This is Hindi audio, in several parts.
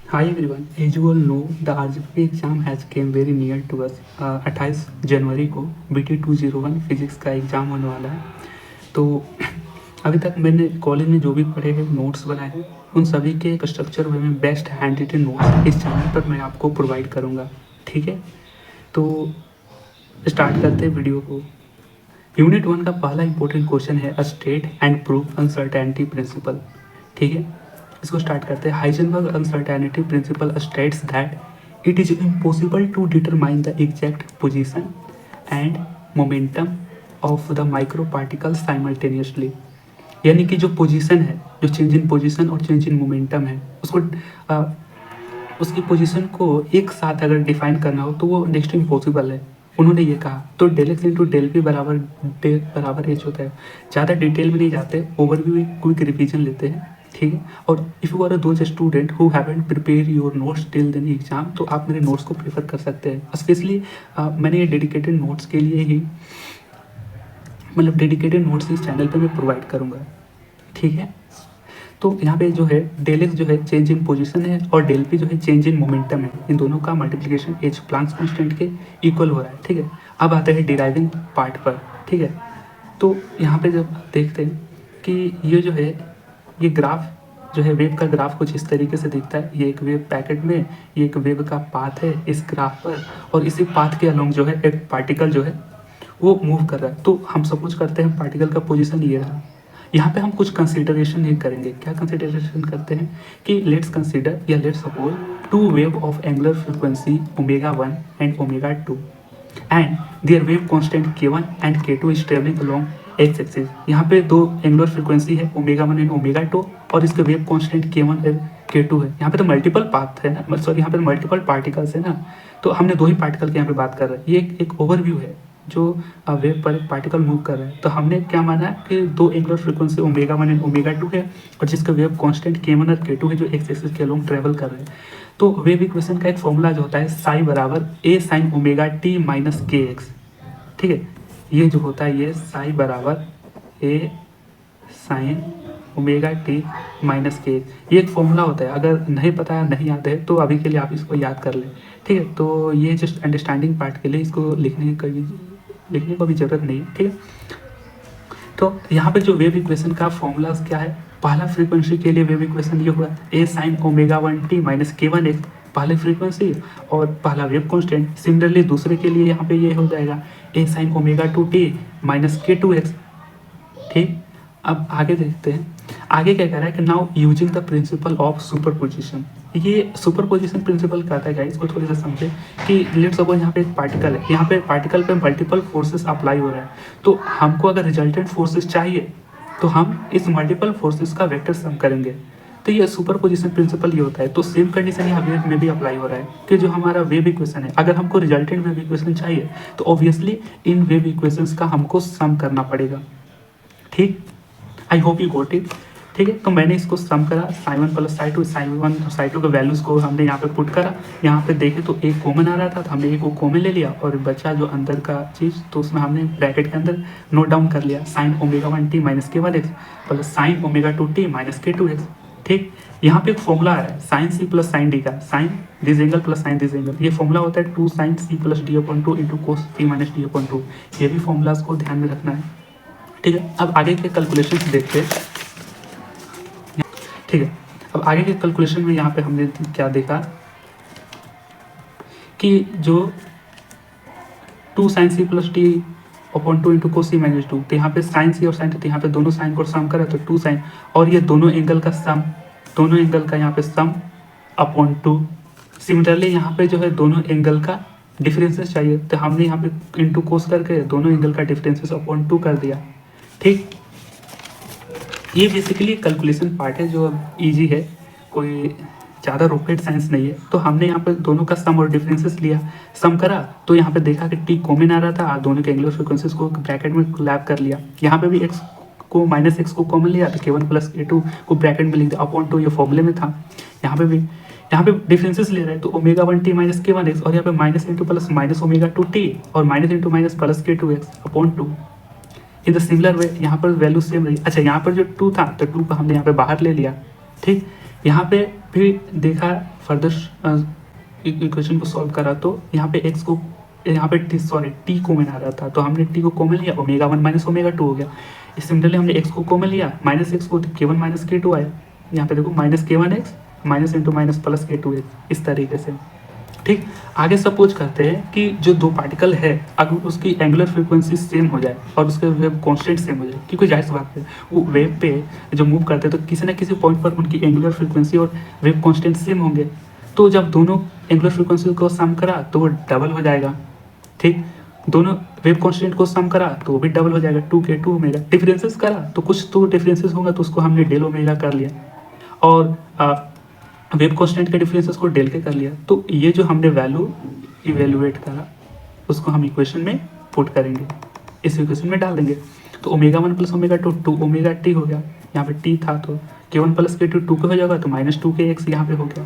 Hi everyone, as you all know, the RGP exam has come very near to us. 28 जनवरी को BT 201 फिजिक्स का एग्ज़ाम होने वाला है। तो अभी तक मैंने कॉलेज में जो भी पढ़े हैं नोट्स बनाए हैं, उन सभी के एक स्ट्रक्चर वे में बेस्ट हैंड रिटन नोट्स इस चैनल पर मैं आपको प्रोवाइड करूँगा। ठीक है, तो स्टार्ट करते हैं वीडियो को। यूनिट 1 का पहला इंपॉर्टेंट क्वेश्चन है state and proof uncertainty principle. ठीक है, इसको स्टार्ट करते हैं। Heisenberg uncertainty principle states that it is impossible to determine the exact position and momentum of the micro particle simultaneously. यानी कि जो पोजीशन है, जो चेंज इन पोजीशन और चेंज इन मोमेंटम है, उसकी पोजीशन को एक साथ अगर डिफाइन करना हो तो वो नेक्स्ट इम्पॉसिबल है, उन्होंने ये कहा। तो del x into del p बराबर एच होता है। ज़्यादा डिटेल में नहीं जाते, ओवरव्यू क्विक रिवीजन लेते हैं। ठीक है, और if you are those student who haven't prepare your notes till then exam, तो आप मेरे नोट्स को प्रेफर कर सकते हैं। स्पेशली मैंने ये डेडिकेटेड नोट्स के लिए ही, मतलब डेडिकेटेड नोट्स इस चैनल पे मैं प्रोवाइड करूँगा। ठीक है, तो यहाँ पे जो है डेल एक्स जो है चेंज इन पोजीशन है और डेल पी जो है चेंज इन मोमेंटम है। इन दोनों का मल्टीप्लिकेशन एच प्लांक्स कांस्टेंट के इक्वल हो रहा है। ठीक है, अब आते हैं डिराइविंग पार्ट पर। ठीक है, तो यहाँ पे जब देखते हैं कि ये जो है, ये ग्राफ जो है वेव का ग्राफ कुछ इस तरीके से दिखता है। ये एक वेव पैकेट में, ये एक वेव का पाथ है इस ग्राफ पर, और इसी पाथ के अलोंग जो है एक पार्टिकल जो है वो मूव कर रहा है। तो हम सपोज करते हैं पार्टिकल का पोजीशन ये रहा। यहाँ पे हम कुछ कंसिडरेशन ये करेंगे। क्या कंसिडरेशन करते हैं कि लेट्स कंसिडर या let's suppose two wave of angular frequency omega 1 and omega 2 and their wave constant k1 and k2 is travelling along x axis. यहाँ पे दो एंगुलर फ्रीक्वेंसी है ओमेगा 1 एंड ओमेगा 2 और इसके wave constant k1 and k2 है। यहाँ पे तो मल्टीपल पाथ है ना, सॉरी यहाँ पे मल्टीपल पार्टिकल्स है ना, तो हमने दो ही पार्टिकल के यहाँ पे बात कर रहे हैं। ये एक ओवरव्यू है जो वेव पर एक पार्टिकल मूव कर रहा है। तो हमने क्या माना कि दो angular frequency omega 1 and omega 2 है और जिसका वेव कांस्टेंट k1 और k2 है जो एक्स एक्सिस के अलोंग ट्रेवल कर रहे हैं। तो वेव इक्वेशन का एक फॉर्मूला जो होता है साई बराबर ए साइन ओमेगा टी माइनस के एक्स। ठीक है, ये जो होता है ये साई बराबर ए साइन ओमेगा टी माइनस के, ये एक फॉर्मूला होता है। अगर नहीं पता है, नहीं याद है, तो अभी के लिए आप इसको याद कर लें। ठीक है, तो ये जस्ट अंडरस्टैंडिंग पार्ट के लिए, इसको लिखने को भी ज़रूरत नहीं है। ठीक है, तो यहाँ पे जो वेव इक्वेशन का फॉर्मूला क्या है, पहला फ्रीक्वेंसी के लिए वेव इक्वेशन ये हुआ ए साइन ओमेगा 1 टी माइनस के 1 एक्स, पहले फ्रीक्वेंसी और पहला वेव कांस्टेंट। सिमिलरली दूसरे के लिए यहाँ पे ये हो जाएगा ए साइन ओमेगा 2 टी माइनस के 2 एक्स। ठीक, अब आगे देखते हैं। आगे क्या कह रहा है कि now using the principle of superposition. ये सुपरपोजिशन प्रिंसिपल कहता है क्या, इसको थोड़ी सा समझे कि लेट्स सपोज यहाँ पे एक पार्टिकल है, यहाँ पे पार्टिकल पे मल्टीपल फोर्सेस अप्लाई हो रहा है। तो हमको अगर रिजल्टेंट फोर्सेस चाहिए तो हम इस मल्टीपल फोर्सेस का वेक्टर सम करेंगे। तो ये सुपरपोजिशन प्रिंसिपल ये होता है। तो सेम कंडीशन यहाँ वेव में भी अप्लाई हो रहा है कि जो हमारा वेव इक्वेशन है, अगर हमको रिजल्टेंट वेव इक्वेशन चाहिए तो ऑब्वियसली इन वेव इक्वेशंस का हमको सम करना पड़ेगा। ठीक, I hope you got it. ठीक है, तो मैंने इसको सम करा साई 1 प्लस साई 2, साई 1 और साई 2 के वैल्यूज़ को हमने यहाँ पे पुट करा। यहाँ पे देखे तो एक कॉमन आ रहा था, तो हमने एक को कॉमन ले लिया और बचा जो अंदर का चीज़, तो उसमें हमने ब्रैकेट के अंदर नोट डाउन कर लिया साइन ओमेगा 1 टी माइनस के 1 x plus sine omega 2 T minus के 2 एक्स। ठीक, यहाँ पे एक फॉर्मूला आ रहा है sine C plus sine D का, sine this angle plus sine this angle. ये फॉर्मूला होता है 2 sine C plus D upon 2 into cos C minus D upon 2। ये भी फॉर्मूलाज को ध्यान में रखना है। ठीक है, अब आगे के कैलकुलेशन देखते हैं। ठीक है, अब आगे के कैलकुलेशन में यहाँ पे हमने क्या देखा कि जो 2 sine C plus T upon 2 into cos C minus 2, तो यहाँ पे साइन सी और साइन टी, यहाँ पे दोनों साइन को सम करा तो 2 साइन, और ये दोनों एंगल का सम, दोनों एंगल का यहाँ पे सम अपॉन 2। सिमिलरली यहाँ पे जो है दोनों एंगल का डिफरेंसेस चाहिए, तो हमने यहाँ पे इंटू कोस करके दोनों एंगल का डिफरेंसेस अपॉन 2 कर दिया। ठीक, ये बेसिकली कैलकुलेशन पार्ट है जो इजी है, कोई ज़्यादा रॉकेट साइंस नहीं है। तो हमने यहाँ पे दोनों का सम और डिफरेंसेस लिया, सम करा तो यहाँ पे देखा कि टी कॉमन आ रहा था और दोनों के एंगुलर फ्रीक्वेंसीज को ब्रैकेट में लैप कर लिया। यहाँ पे भी एक्स को माइनस एक्स को कॉमन लिया तो k1 प्लस k2 को ब्रैकेट में लिख दिया अपॉन 2, ये फॉर्मूले में था। यहाँ पे भी यहाँ पे डिफरेंसेस ले रहे हैं तो omega 1 T minus k1 x, और यहाँ पे minus into plus minus omega 2 T और minus into minus plus k2 x upon 2। In the similar way यहाँ पर वैल्यू सेम रही। अच्छा, यहाँ पर जो 2 था तो 2 को हमने यहाँ पे बाहर ले लिया। ठीक, यहाँ पे भी देखा फर्दर इक्वेशन को सॉल्व करा तो यहाँ पे x को, यहाँ पे t कॉमन आ रहा था तो हमने t को कॉमन लिया, ओमेगा 1 माइनस ओमेगा 2 हो गया। सिमिलरली हमने x को कॉमन लिया, माइनस x को k1 माइनस k2 आया। यहाँ पे देखो minus k1x minus into minus plus k2x, इस तरीके से। ठीक, आगे सपोज करते हैं कि जो दो पार्टिकल है अगर उसकी एंगुलर फ्रीक्वेंसी सेम हो जाए और उसके वेव कांस्टेंट सेम हो जाए, क्योंकि जाहिर सी बात है वो वेव पे जो मूव करते हैं तो किसी ना किसी पॉइंट पर उनकी एंगुलर फ्रीक्वेंसी और वेव कांस्टेंट सेम होंगे। तो जब दोनों एंगुलर फ्रीक्वेंसी को सम करा तो वो डबल हो जाएगा। ठीक, दोनों वेव कांस्टेंट को सम करा तो वो भी डबल हो जाएगा, 2k2 ओमेगा। डिफरेंसेस करा तो कुछ तो डिफरेंसेस होगा तो उसको हमने डेल ओमेगा कर लिया, और वेव कांस्टेंट के डिफरेंसेस को डेल के कर लिया। तो ये जो हमने वैल्यू इवेलुएट करा उसको हम इक्वेशन में पुट करेंगे, इस इक्वेशन में डाल देंगे। तो omega 1 plus omega 2 2 omega T हो गया, यहाँ पे टी था तो k1 प्लस k2 2 के हो जाएगा तो माइनस 2kx यहाँ पे हो गया।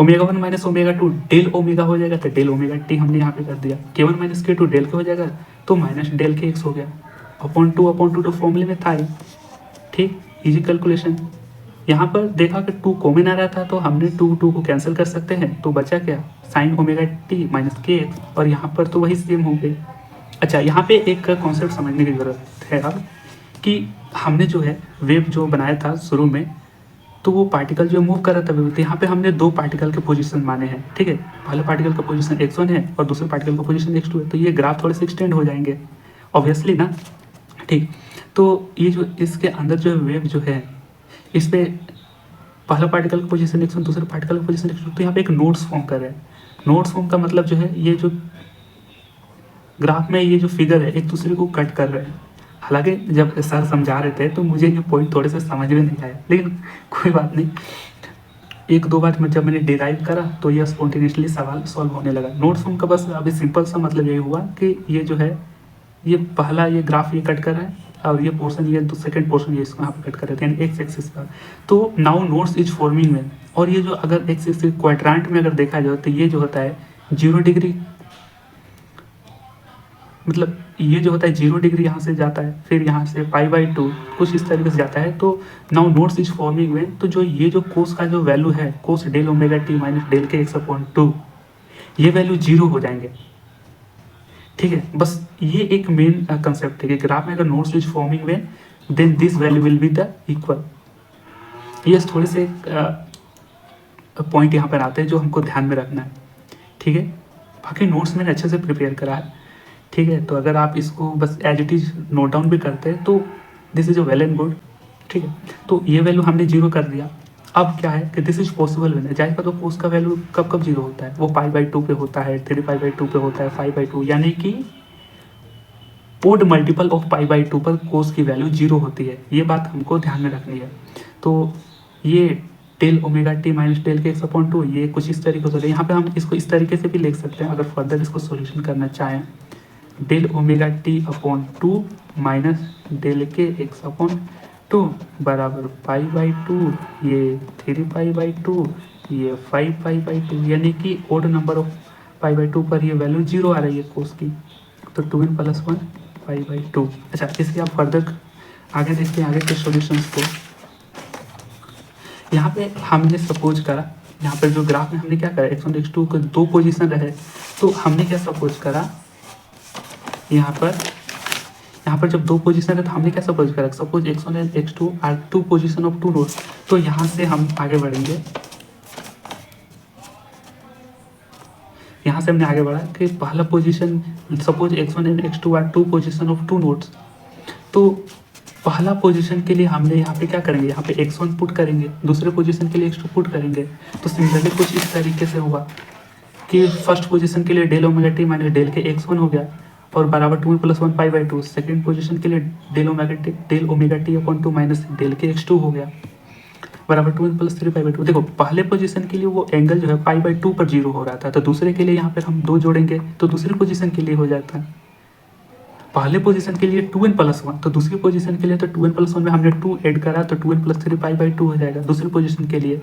Omega 1 minus omega 2 del omega हो जाएगा तो डेल ओमेगा टी हमने यहाँ पे कर दिया। k1 माइनस k2 डेल के हो जाएगा तो माइनस डेल के एक्स हो गया, अपॉन टू तो फॉर्मूले में था ही। ठीक, इजी कैलकुलेशन। यहाँ पर देखा कि 2 कॉमन आ रहा था तो हमने 2 को कैंसिल कर सकते हैं, तो बचा क्या, साइन ओमेगा टी माइनस के एक्स, और यहाँ पर तो वही सेम हो गई। अच्छा, यहाँ पे एक कॉन्सेप्ट समझने की ज़रूरत है अब कि हमने जो है वेव जो बनाया था शुरू में, तो वो पार्टिकल जो मूव कर रहा था वेव, तो यहाँ पे हमने दो पार्टिकल के पोजीशन माने हैं। ठीक है, पहले पार्टिकल का पोजीशन x1 है और दूसरे पार्टिकल का पोजीशन x2 है, तो ये ग्राफ थोड़े से एक्सटेंड हो जाएंगे ऑब्वियसली ना। ठीक, तो ये जो इसके अंदर जो वेव जो है इस पे पहला पार्टिकल का पोजीशन x1 दूसरे पार्टिकल का पोजीशन x2, तो यहाँ पे एक नोड्स फॉर्म कर रहे हैं। नोड्स फॉर्म का मतलब जो है ये जो ग्राफ में ये जो फिगर है एक दूसरे को कट कर रहे हैं। हालांकि जब सर समझा रहे थे तो मुझे ये पॉइंट थोड़े से समझ में नहीं आया, लेकिन कोई बात नहीं, एक दो बार जब मैंने डिराइव करा तो ये स्पॉन्टेनियसली सवाल सॉल्व होने लगा। नोट्स फॉर्म का बस अभी सिंपल सा मतलब यही हुआ कि ये जो है ये पहला ये ग्राफ ये कट कर रहा है और ये पोर्शन ये सेकंड पोर्शन ये इसको यहाँ पे कट कर रहे थे, यानी एक्स एक्सिस पर। तो नाउ नोट्स इज फॉर्मिंग में, और ये जो अगर एक्स एक्सिस क्वाड्रेंट में अगर देखा जाए तो ये जो होता है 0 डिग्री, मतलब ये जो होता है 0 डिग्री यहाँ से जाता है, फिर यहाँ से π/2 कुछ इस तरीके से जाता है। तो नाउ नोट्स इज फॉर्मिंग में, तो जो ये जो कोस का जो वैल्यू है cos del omega T minus del के x/2, ये वैल्यू 0 हो जाएंगे। ठीक है, बस ये एक मेन कंसेप्ट है कि ग्राफ में अगर नोट्स इज फॉर्मिंग में then this value will be the equal. ये थोड़े से पॉइंट यहाँ पर आते हैं जो हमको ध्यान में रखना है। ठीक है, बाकी नोट्स मैंने अच्छे से प्रिपेयर करा है। ठीक है, तो अगर आप इसको बस as it is note down भी करते हैं तो this is a well and good. ठीक है, तो ये वैल्यू हमने 0 कर दिया। अब क्या है कि दिस इज पॉसिबल वेन, जाहिर तो कोस का वैल्यू कब कब 0 होता है, वो π/2 पे होता है, 3π/2 पे होता है, 5/2, यानी कि ओड मल्टीपल ऑफ π/2 पर कोस की वैल्यू 0 होती है। ये बात हमको ध्यान में रखनी है। तो ये del omega T minus del के x/2 ये कुछ इस तरीके से, यहाँ पे हम इसको इस तरीके से भी लिख सकते हैं अगर फर्दर इसको सोल्यूशन करना चाहें। Del omega t upon 2 minus del के x/2 बराबर π/2, ये 3π/2, ये 5π/2, यानी कि ओड नंबर ऑफ π/2 पर ये वैल्यू 0 आ रही है कोस की, तो 2n + 1 π/2। अच्छा, इसके आप फर्दर आगे देखते हैं आगे के सॉल्यूशंस को। यहाँ पे हमने सपोज करा, यहाँ पर जो ग्राफ में हमने क्या करा, x1 x2 के दो पोजीशन रहे, तो हमने क्या सपोज करा, यहाँ पर जब दो पोजीशन है तो हमने क्या सपोज करा, suppose x1 and x2 are two position of two nodes. तो यहाँ से हम आगे बढ़ेंगे, यहाँ से हमने आगे बढ़ा कि पहला position suppose x1 and x2 are two position of two nodes. तो पहला पोजीशन के लिए हमने यहाँ पे क्या करेंगे, यहाँ पे x1 पुट करेंगे, दूसरे पोजीशन के लिए x2 पुट करेंगे। तो सिमिलरली कुछ इस तरीके से होगा कि फर्स्ट पोजीशन के लिए del omega T minus del k x1 हो गया और बराबर 2n + 1 π/2। सेकेंड पोजीशन के लिए del omega t upon 2 minus del k x2 हो गया बराबर 2n + 3 π/2। देखो पहले पोजीशन के लिए वो एंगल जो है π/2 पर 0 हो रहा था, तो दूसरे के लिए यहाँ पर हम 2 जोड़ेंगे तो दूसरी पोजीशन के लिए हो जाता है। पहले पोजीशन के लिए 2n + 1, तो दूसरी पोजीशन के लिए तो 2n + 1 में हमने 2 ऐड करा तो 2n + 3 π/2 हो जाएगा दूसरी पोजीशन के लिए।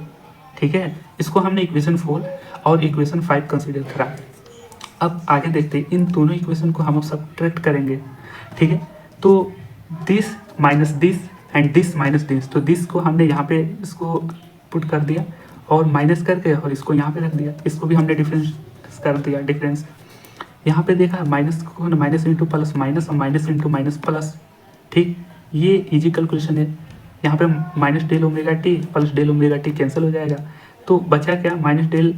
ठीक है, इसको हमने इक्वेशन 4 और इक्वेशन 5 कंसीडर करा। अब आगे देखते हैं, इन दोनों इक्वेशन को हम सब्ट्रैक्ट करेंगे। ठीक है, तो this minus this and this minus this, तो दिस को हमने यहाँ पे इसको पुट कर दिया और माइनस करके और इसको यहाँ पे रख दिया, इसको भी हमने डिफरेंस कर दिया। डिफरेंस यहाँ पे देखा, माइनस को माइनस इंटू प्लस माइनस और माइनस इंटू माइनस प्लस। ठीक, ये इजी कैलकुलेशन है। यहाँ पे minus del omega t plus del omega t cancel हो जाएगा, तो बचा क्या, minus del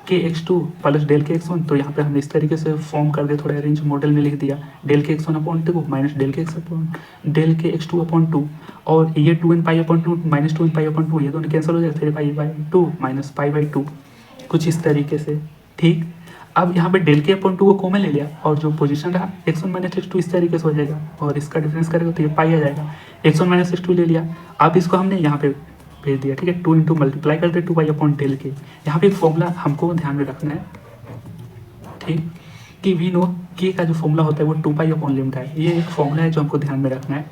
k x2 plus del k x1। तो यहाँ पे हमने इस तरीके से फॉर्म कर दिया, थोड़ा अरेंज मॉडल में लिख दिया, del k x1 upon 2 minus del के डेल के x2 अपॉन 2, और ये 2n pi upon 2 minus 2n pi upon 2, ये दोनों कैंसिल हो जाएगा, 3 pi by 2 minus pi by 2, कुछ इस तरीके से। ठीक, अब यहाँ पे डेल के अपॉन 2 को कॉमन ले लिया, और जो पोजीशन रहा x1 माइनस x2 इस तरीके से हो जाएगा, और इसका डिफरेंस करेगा तो ये पाई आ जाएगा। x1 माइनस x2 ले लिया, अब इसको हमने यहाँ पे भेज दिया। ठीक है, 2 इंटू मल्टीप्लाई करते 2 पाई अपॉन डेल के। यहाँ पे एक फॉर्मूला हमको ध्यान में रखना है, ठीक, कि वी नो के का जो फॉर्मूला होता है वो 2 पाई अपॉन लिम्टा है। ये एक फॉर्मूला है जो हमको ध्यान में रखना है।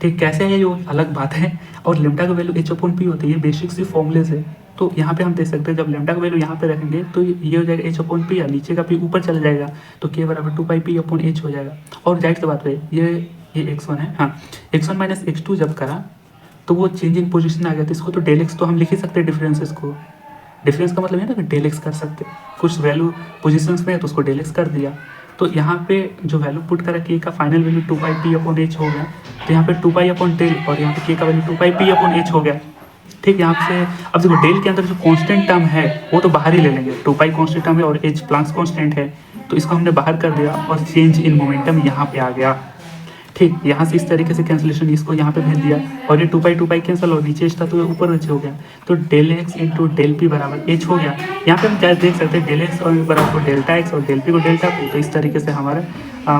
ठीक, कैसे है ये अलग बात है, और लिम्टा का वैल्यू h अपॉन पी होती है, ये बेसिक सी फॉर्मूले से। तो यहाँ पे हम देख सकते हैं, जब लिम्टा का वैल्यू यहाँ पे रखेंगे तो ये हो जाएगा h अपॉन पी, या नीचे का पी ऊपर चला जाएगा, तो k बराबर 2 पाई पी अपॉन h हो जाएगा। और जाहिर सी बात है ये x1 है, हाँ, x1 माइनस x2 जब करा तो वो चेंज इन पोजीशन आ गया, तो इसको तो डेल एक्स तो हम लिख ही सकते हैं डिफरेंसेस को। डिफरेंस का मतलब है ना कि डेल एक्स कर सकते हैं, कुछ वैल्यू पोजीशंस में है तो उसको डेल एक्स कर दिया। तो यहाँ पे जो वैल्यू पुट करा के का फाइनल वैल्यू 2 पाई पी अपॉन एच हो गया, तो यहाँ पे 2 पाई अपॉन डेल, और यहाँ पे के का वैल्यू 2 पाई पी अपॉन एच हो गया। ठीक, यहाँ से अब देखो डेल के अंदर जो कांस्टेंट टर्म है वो तो बाहर ही ले लेंगे, 2 पाई कांस्टेंट टर्म है और एच प्लांक्स कांस्टेंट है, तो इसको हमने बाहर कर दिया, और चेंज इन मोमेंटम यहाँ पे आ गया। ठीक, यहाँ से इस तरीके से कैंसिलेशन, इसको यहाँ पे भेज दिया, और ये 2 पाई कैंसिल, और नीचे था तो ऊपर नीचे हो गया, तो del x into del p बराबर एच हो गया। यहाँ पे हम क्या देख सकते हैं, डेल एक्स और बराबर डेल्टा एक्स और डेल पी को डेल्टा पी, तो इस तरीके से हमारा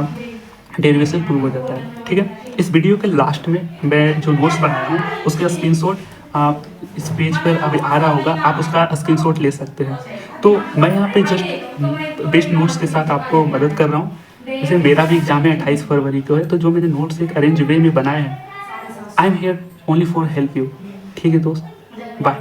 डेरिवेशन प्रूव हो जाता है। ठीक है, इस वीडियो के लास्ट में मैं जो नोट्स बनाया हूँ उसका स्क्रीनशॉट आप इस पेज पर अभी आ रहा होगा, आप उसका स्क्रीनशॉट ले सकते हैं। तो मैं यहाँ पे जस्ट बेस्ट नोट्स के साथ आपको मदद कर रहा हूँ। जैसे मेरा भी एग्जाम है 28 फरवरी को है, तो जो मैंने नोट्स एक अरेंज वे में बनाए हैं, I am here only for help you. ठीक है दोस्त, बाय।